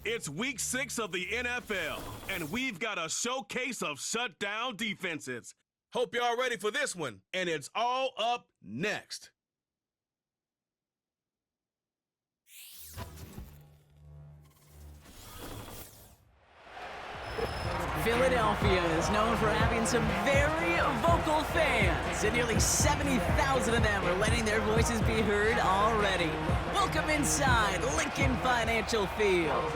It's week 6 of the NFL, and we've got a showcase of shutdown defenses. Hope y'all ready for this one, and it's all up next. Philadelphia is known for having some very vocal fans, and nearly 70,000 of them are letting their voices be heard already. Welcome inside Lincoln Financial Field.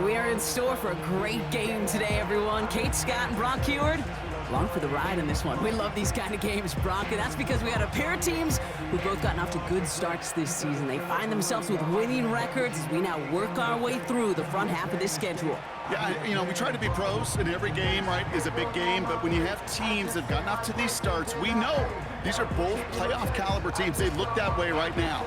We are in store for a great game today, everyone. Kate Scott and Brock Heward, along for the ride in this one. We love these kind of games, Brock, and that's because we got a pair of teams who've both gotten off to good starts this season. They find themselves with winning records as we now work our way through the front half of this schedule. Yeah, we try to be pros, and every game, right, is a big game, but when you have teams that have gotten off to these starts, we know these are both playoff caliber teams. They look that way right now.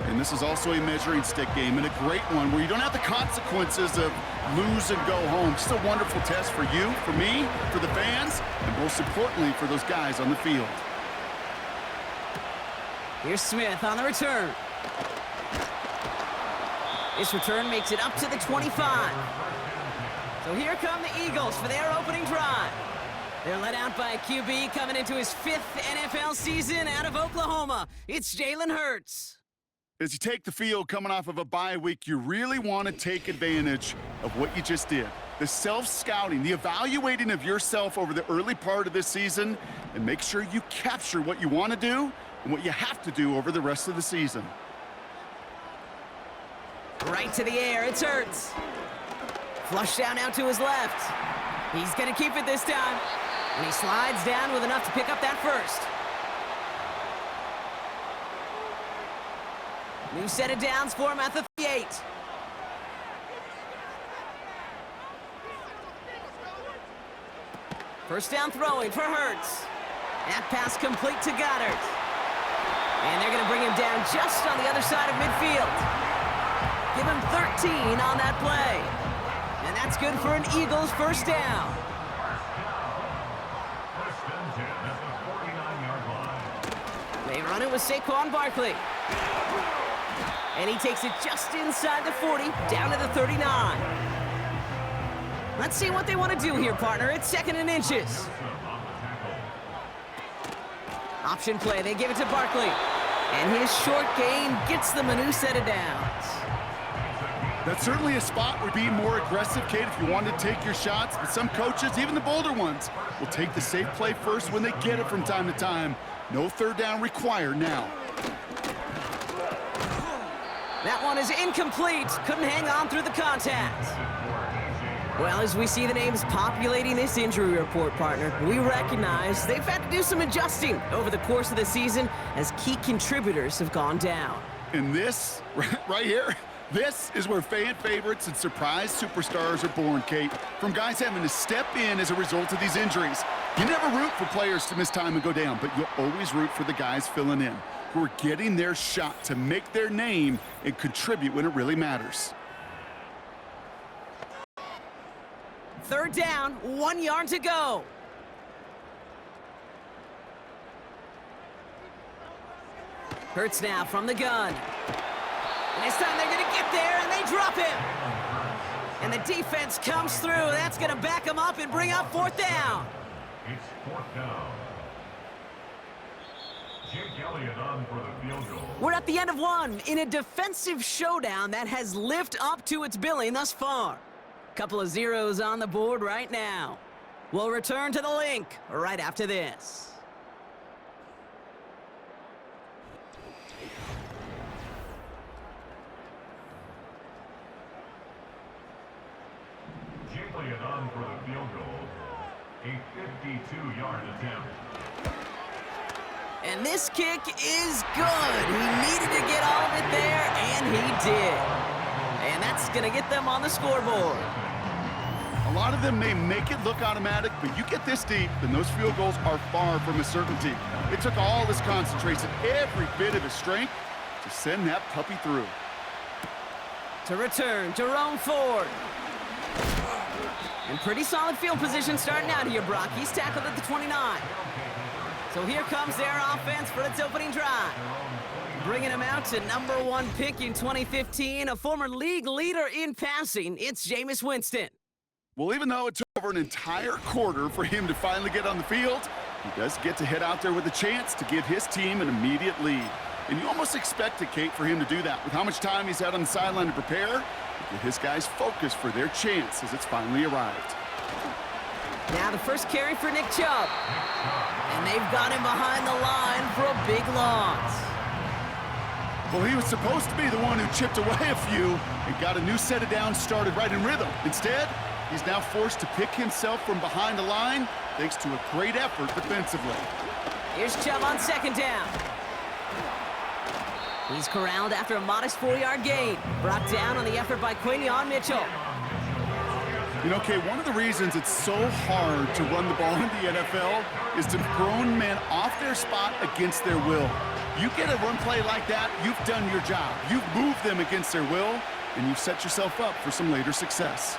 And this is also a measuring stick game, and a great one where you don't have the consequences of lose and go home. Just a wonderful test for you, for me, for the fans, and most importantly, for those guys on the field. Here's Smith on the return. This return makes it up to the 25. So here come the Eagles for their opening drive. They're led out by a QB coming into his 5th NFL season out of Oklahoma. It's Jalen Hurts. As you take the field coming off of a bye week, you really want to take advantage of what you just did. The self-scouting, the evaluating of yourself over the early part of this season, and make sure you capture what you want to do and what you have to do over the rest of the season. Right to the air, it's Hurts. Flush down out to his left. He's going to keep it this time. And he slides down with enough to pick up that first. New set of downs for him at the 38. First down throwing for Hurts. That pass complete to Goddard. And they're going to bring him down just on the other side of midfield. Give him 13 on that play. And that's good for an Eagles first down. They run it with Saquon Barkley. And he takes it just inside the 40, down to the 39. Let's see what they want to do here, partner. It's 2nd and inches. Option play, they give it to Barkley. And his short gain gets them a new set of downs. That's certainly a spot where being more aggressive, Kate, if you want to take your shots. But some coaches, even the bolder ones, will take the safe play first when they get it from time to time. No third down required now. That one is incomplete. Couldn't hang on through the contact. Well, as we see the names populating this injury report, partner, we recognize they've had to do some adjusting over the course of the season as key contributors have gone down. And this, right here, this is where fan favorites and surprise superstars are born, Kate. From guys having to step in as a result of these injuries. You never root for players to miss time and go down, but you'll always root for the guys filling in, who are getting their shot to make their name and contribute when it really matters. 3rd down, 1 yard to go. Hurts now from the gun. And this time they're going to get there, and they drop him. And the defense comes through. That's going to back them up and bring up 4th down. It's 4th down. Jake Elliott on for the field goal. We're at the end of one in a defensive showdown that has lived up to its billing thus far. Couple of zeros on the board right now. We'll return to the link right after this. Jake Elliott on for the field goal. A 52-yard attempt. And this kick is good. He needed to get all of it there, and he did. And that's going to get them on the scoreboard. A lot of them may make it look automatic, but you get this deep, and those field goals are far from a certainty. It took all his concentration, every bit of his strength, to send that puppy through. To return, Jerome Ford. And pretty solid field position starting out here, Brock. He's tackled at the 29. So here comes their offense for its opening drive. Bringing him out to #1 pick in 2015, a former league leader in passing, it's Jameis Winston. Well, even though it took over an entire quarter for him to finally get on the field, he does get to head out there with a chance to give his team an immediate lead. And you almost expected, Kate, for him to do that. With how much time he's had on the sideline to prepare, to get his guys focused for their chance as it's finally arrived. Now the first carry for Nick Chubb. And they've got him behind the line for a big loss. Well, he was supposed to be the one who chipped away a few and got a new set of downs started right in rhythm. Instead, he's now forced to pick himself from behind the line thanks to a great effort defensively. Here's Chubb on second down. He's corralled after a modest 4-yard gain. Brought down on the effort by Quinion Mitchell. You know, Kay, one of the reasons it's so hard to run the ball in the NFL is to throw men off their spot against their will. You get a run play like that, you've done your job. You've moved them against their will, and you've set yourself up for some later success.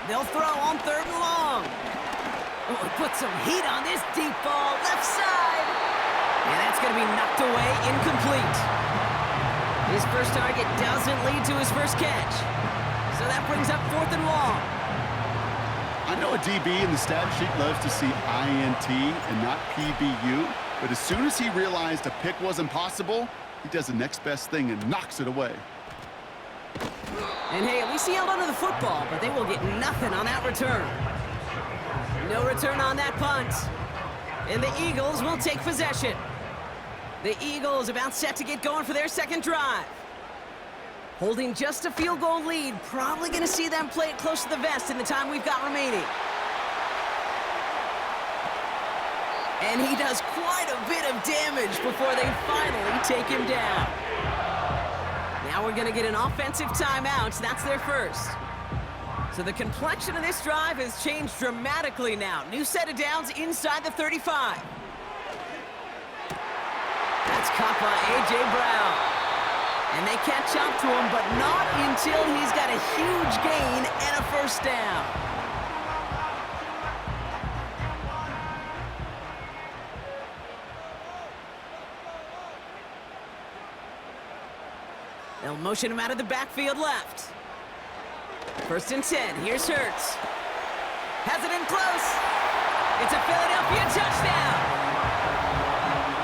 They'll throw on 3rd and long. Oh, put some heat on this deep ball, left side. And that's going to be knocked away, incomplete. His first target doesn't lead to his first catch. So that brings up 4th and long. I know a DB in the stat sheet loves to see INT and not PBU, but as soon as he realized a pick wasn't possible, he does the next best thing and knocks it away. And hey, at least he held onto the football, but they will get nothing on that return. No return on that punt. And the Eagles will take possession. The Eagles about set to get going for their second drive. Holding just a field goal lead, probably going to see them play it close to the vest in the time we've got remaining. And he does quite a bit of damage before they finally take him down. Now we're going to get an offensive timeout. That's their first. So the complexion of this drive has changed dramatically now. New set of downs inside the 35. That's caught by A.J. Brown. And they catch up to him, but not until he's got a huge gain and a first down. They'll motion him out of the backfield left. 1st and 10. Here's Hurts. Has it in close. It's a Philadelphia touchdown.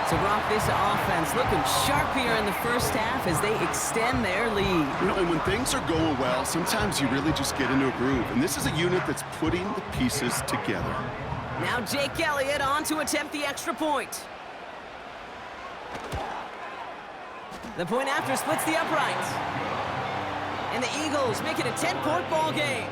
So, Brock, this offense looking sharp here in the first half as they extend their lead. You know, and when things are going well, sometimes you really just get into a groove. And this is a unit that's putting the pieces together. Now Jake Elliott on to attempt the extra point. The point after splits the uprights. And the Eagles make it a 10-point ball game.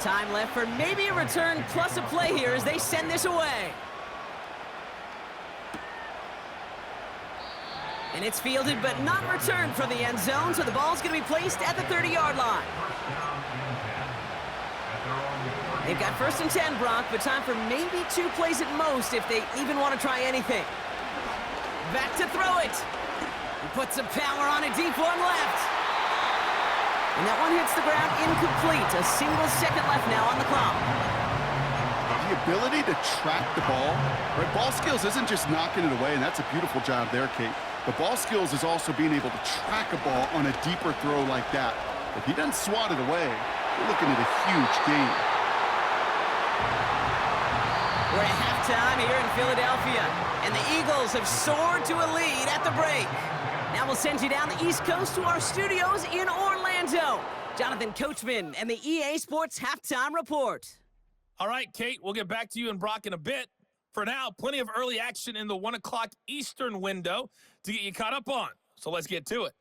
Time left for maybe a return plus a play here as they send this away. And it's fielded but not returned from the end zone, so the ball's going to be placed at the 30-yard line. They've got 1st and 10, Brock, but time for maybe 2 plays at most if they even want to try anything. Back to throw it. He puts some power on a deep one left. And that one hits the ground incomplete. A single second left now on the clock. The ability to track the ball, right? Ball skills isn't just knocking it away, and that's a beautiful job there, Kate. The ball skills is also being able to track a ball on a deeper throw like that. If he doesn't swat it away, we're looking at a huge gain. We're at halftime here in Philadelphia, and the Eagles have soared to a lead at the break. Now we'll send you down the East Coast to our studios in Orlando. Jonathan Coachman and the EA Sports Halftime Report. All right, Kate, we'll get back to you and Brock in a bit. For now, plenty of early action in the 1 o'clock Eastern window to get you caught up on. So let's get to it.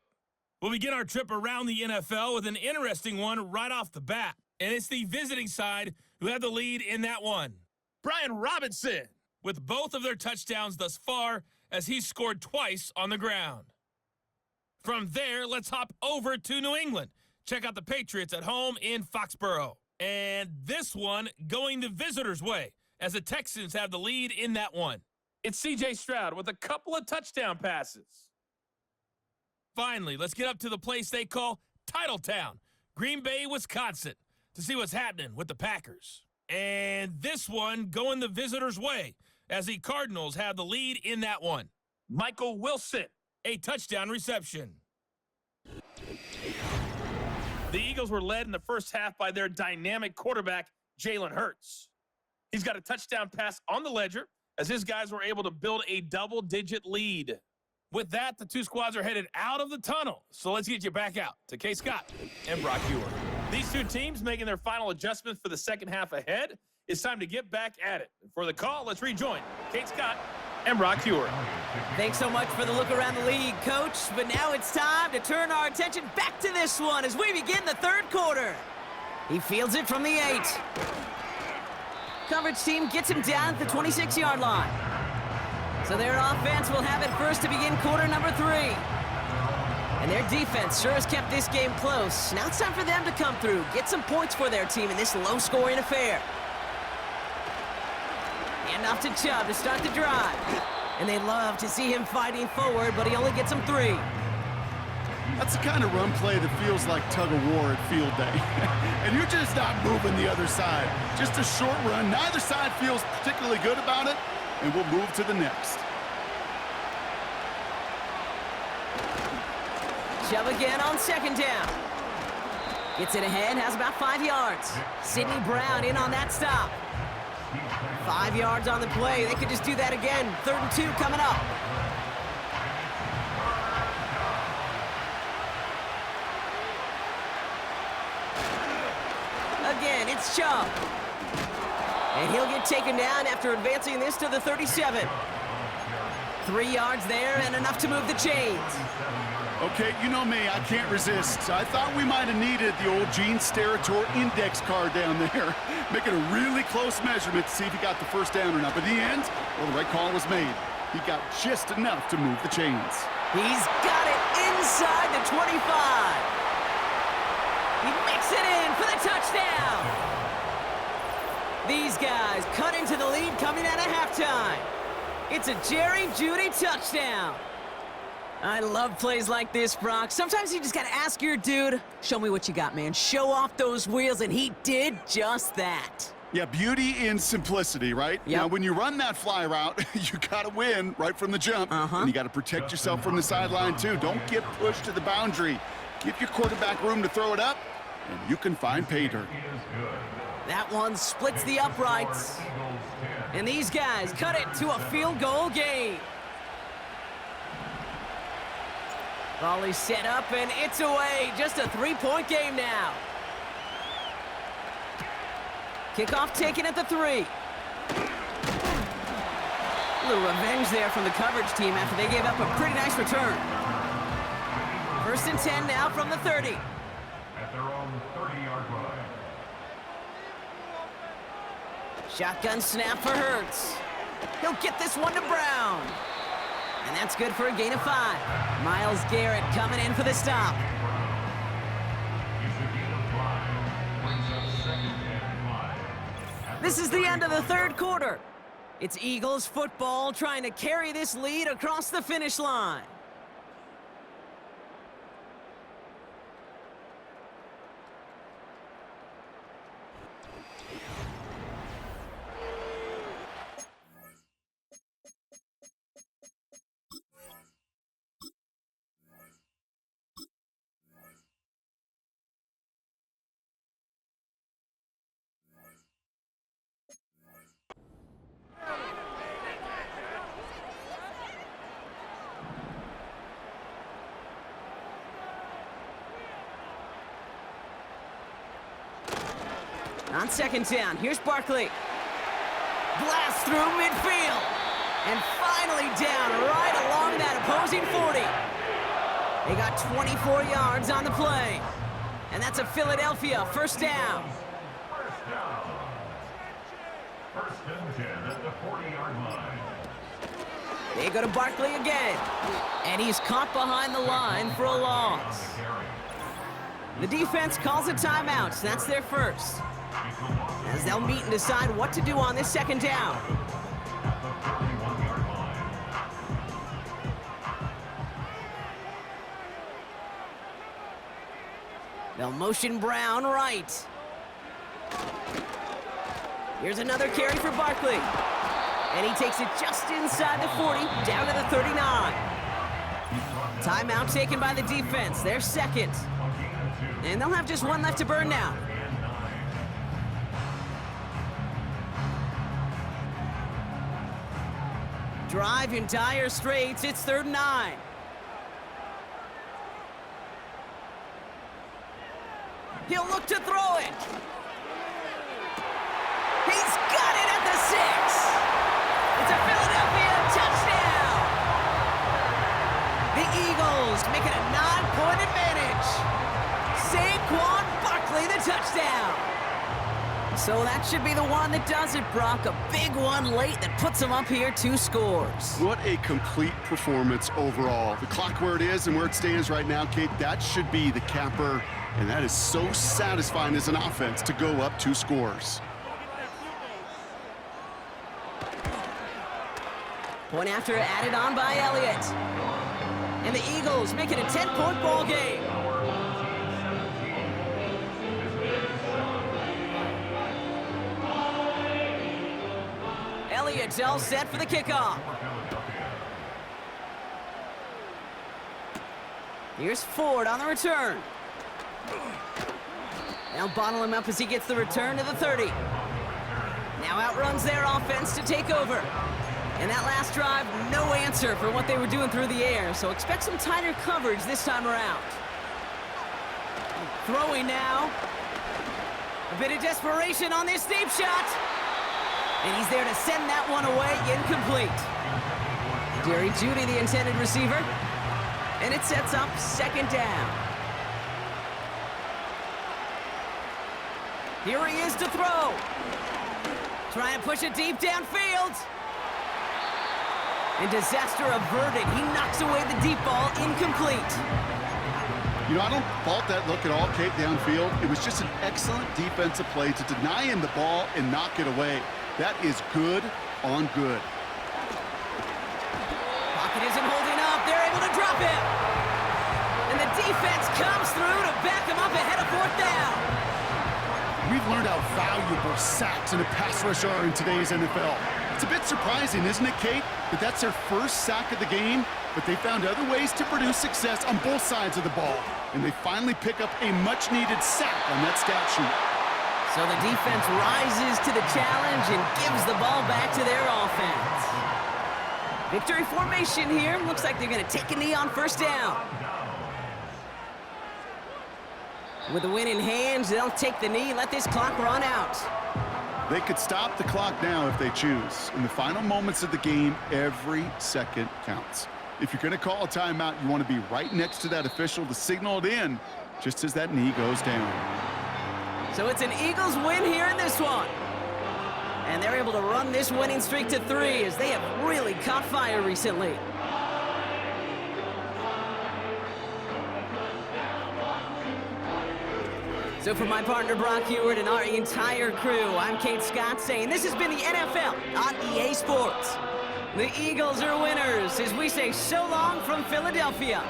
We'll begin our trip around the NFL with an interesting one right off the bat. And it's the visiting side who have the lead in that one. Brian Robinson with both of their touchdowns thus far as he scored twice on the ground. From there, let's hop over to New England. Check out the Patriots at home in Foxborough. And this one going the visitors' way as the Texans have the lead in that one. It's C.J. Stroud with a couple of touchdown passes. Finally, let's get up to the place they call Titletown, Green Bay, Wisconsin, to see what's happening with the Packers. And this one going the visitors' way as the Cardinals have the lead in that one. Michael Wilson, a touchdown reception. The Eagles were led in the first half by their dynamic quarterback, Jalen Hurts. He's got a touchdown pass on the ledger as his guys were able to build a double-digit lead. With that, the two squads are headed out of the tunnel. So let's get you back out to Kay Scott and Brock Ewer. These two teams making their final adjustments for the second half ahead. It's time to get back at it. For the call, let's rejoin Kate Scott and Brock Ewer. Thanks so much for the look around the league, Coach. But now it's time to turn our attention back to this one as we begin the third quarter. He fields it from the 8. Coverage team gets him down at the 26-yard line. So their offense will have it first to begin quarter number 3. And their defense sure has kept this game close. Now it's time for them to come through, get some points for their team in this low-scoring affair. And off to Chubb to start the drive. And they love to see him fighting forward, but he only gets them 3. That's the kind of run play that feels like tug-of-war at field day. And you're just not moving the other side. Just a short run. Neither side feels particularly good about it, and we'll move to the next. Chubb again on second down. Gets it ahead, has about 5 yards. Sidney Brown in on that stop. 5 yards on the play. They could just do that again. 3rd and 2 coming up. Again, it's Chubb. And he'll get taken down after advancing this to the 37. 3 yards there and enough to move the chains. Okay, you know me, I can't resist. I thought we might have needed the old Gene Steratore index card down there, making a really close measurement to see if he got the first down or not. But in the end, well, the right call was made. He got just enough to move the chains. He's got it inside the 25. He makes it in for the touchdown. These guys cut into the lead coming out of halftime. It's a Jerry Jeudy touchdown. I love plays like this, Brock. Sometimes you just got to ask your dude, show me what you got, man. Show off those wheels, and he did just that. Yeah, beauty in simplicity, right? Yep. Now, when you run that fly route, you got to win right from the jump. And you got to protect yourself from the sideline, too. Don't get pushed to the boundary. Give your quarterback room to throw it up, and you can find pay dirt. That one splits the uprights. And these guys cut it to a field goal game. Volley set up, and it's away. Just a 3-point game now. Kickoff taken at the 3. A little revenge there from the coverage team after they gave up a pretty nice return. 1st and 10 now from the 30. At their own 30-yard line. Shotgun snap for Hurts. He'll get this one to Brown. And that's good for a gain of 5. Myles Garrett coming in for the stop. This is the end of the third quarter. It's Eagles football trying to carry this lead across the finish line. On second down, here's Barkley. Blast through midfield. And finally down right along that opposing 40. They got 24 yards on the play. And that's a Philadelphia first down. First and 10 at the 40-yard line. They go to Barkley again. And he's caught behind the line for a loss. The defense calls a timeout. That's their first. as they'll meet and decide what to do on this second down. At the 31-yard line. They'll motion Brown right. Here's another carry for Barkley. And he takes it just inside the 40, down to the 39. Timeout taken by the defense, their second. And they'll have just one left to burn now. Drive in dire straits, it's 3rd and 9. He'll look to throw it. He's got it at the 6. It's a Philadelphia touchdown. The Eagles make it a 9-point advantage. Saquon Barkley, the touchdown. So that should be the one that does it, Brock. A big one late that puts them up here 2 scores. What a complete performance overall. The clock where it is and where it stands right now, Kate, that should be the capper. And that is so satisfying as an offense to go up 2 scores. Point after added on by Elliott. And the Eagles make it a 10-point ball game. Elliott's all set for the kickoff. Here's Ford on the return. They'll bottle him up as he gets the return to the 30. Now outruns their offense to take over. And that last drive, no answer for what they were doing through the air, so expect some tighter coverage this time around. Throwing now. A bit of desperation on this deep shot. And he's there to send that one away, incomplete. Jerry Jeudy, the intended receiver. And it sets up 2nd down. Here he is to throw. Trying to push it deep downfield. And disaster averted. He knocks away the deep ball, incomplete. You know, I don't fault that look at all, Kate, downfield. It was just an excellent defensive play to deny him the ball and knock it away. That is good on good. Pocket isn't holding up. They're able to drop him. And the defense comes through to back him up ahead of 4th down. We've learned how valuable sacks in a pass rush are in today's NFL. It's a bit surprising, isn't it, Kate, that that's their first sack of the game, but they found other ways to produce success on both sides of the ball, and they finally pick up a much-needed sack on that stat sheet. So the defense rises to the challenge and gives the ball back to their offense. Victory formation here. Looks like they're going to take a knee on 1st down. With the win in hands, they'll take the knee, let this clock run out. They could stop the clock now if they choose. In the final moments of the game, every second counts. If you're going to call a timeout, you want to be right next to that official to signal it in just as that knee goes down. So it's an Eagles win here in this one. And they're able to run this winning streak to 3 as they have really caught fire recently. So for my partner Brock Heward and our entire crew, I'm Kate Scott saying this has been the NFL on EA Sports. The Eagles are winners as we say so long from Philadelphia.